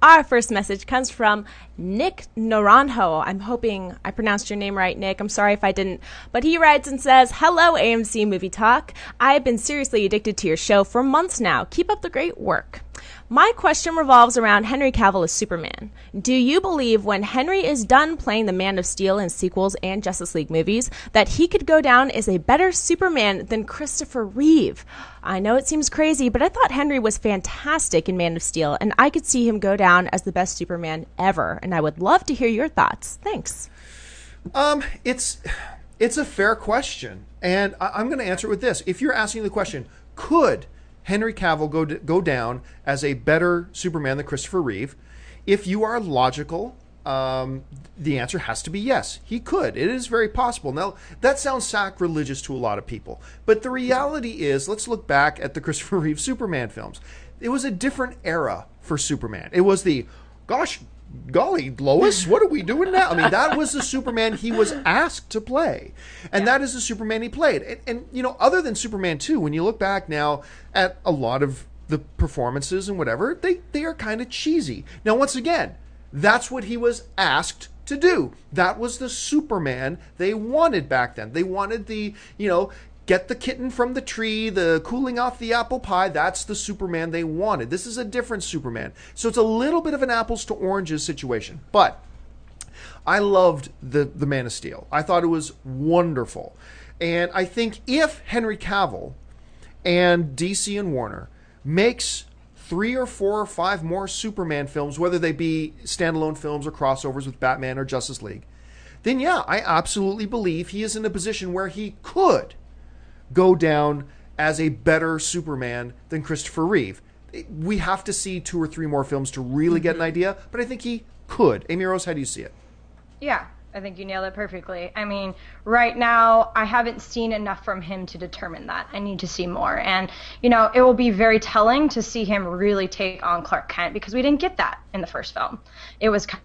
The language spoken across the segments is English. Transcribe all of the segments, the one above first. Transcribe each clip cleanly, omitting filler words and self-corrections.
Our first message comes from Nick Naranjo. I'm hoping I pronounced your name right, Nick. I'm sorry if I didn't. But he writes and says, "Hello, AMC Movie Talk. I've been seriously addicted to your show for months now. Keep up the great work. My question revolves around Henry Cavill as Superman. Do you believe when Henry is done playing the Man of Steel in sequels and Justice League movies that he could go down as a better Superman than Christopher Reeve? I know it seems crazy, but I thought Henry was fantastic in Man of Steel, and I could see him go down as the best Superman ever, and I would love to hear your thoughts. Thanks." It's a fair question, and I'm going to answer it with this. If you're asking the question, could Henry Cavill go down as a better Superman than Christopher Reeve? If you are logical, the answer has to be yes. He could. It is very possible. Now, that sounds sacrilegious to a lot of people, but the reality is, let's look back at the Christopher Reeve Superman films. It was a different era for Superman. It was the, gosh, golly, Lois, what are we doing now? I mean, that was the Superman he was asked to play. And that is the Superman he played. And, you know, other than Superman 2, when you look back now at a lot of the performances and whatever, they are kind of cheesy. Now, once again, that's what he was asked to do. That was the Superman they wanted back then. They wanted the, you know, get the kitten from the tree, the cooling off the apple pie. That's the Superman they wanted. This is a different Superman. So it's a little bit of an apples to oranges situation. But I loved the Man of Steel. I thought it was wonderful. And I think if Henry Cavill and DC and Warner makes 3 or 4 or 5 more Superman films, whether they be standalone films or crossovers with Batman or Justice League, then yeah, I absolutely believe he is in a position where he could go down as a better Superman than Christopher Reeve. We have to see 2 or 3 more films to really get an idea, but I think he could. Amy Rose, how do you see it? Yeah, I think you nailed it perfectly. I mean, right now, I haven't seen enough from him to determine that. I need to see more. And, you know, it will be very telling to see him really take on Clark Kent, because we didn't get that in the first film. It was kind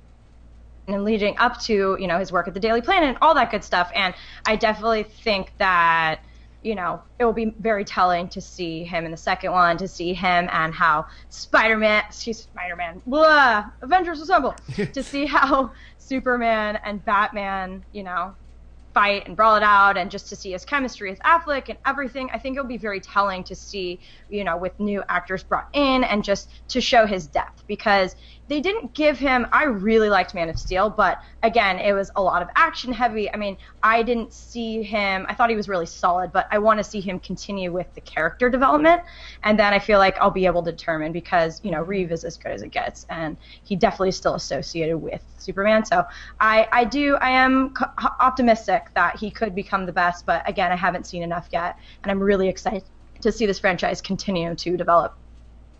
of leading up to, you know, his work at the Daily Planet and all that good stuff. And I definitely think that, you know, it will be very telling to see him in the second one, to see him and how Avengers Assemble, to see how Superman and Batman, you know, fight and brawl it out, and just to see his chemistry with Affleck and everything. I think it'll be very telling to see, you know, with new actors brought in, and just to show his depth, because they didn't give him, I really liked Man of Steel, but again, it was a lot of action heavy. I mean, I didn't see him, I thought he was really solid, but I want to see him continue with the character development, and then I feel like I'll be able to determine, because, you know, Reeve is as good as it gets, and he definitely is still associated with Superman, so I am optimistic that he could become the best, but again, I haven't seen enough yet, and I'm really excited to see this franchise continue to develop.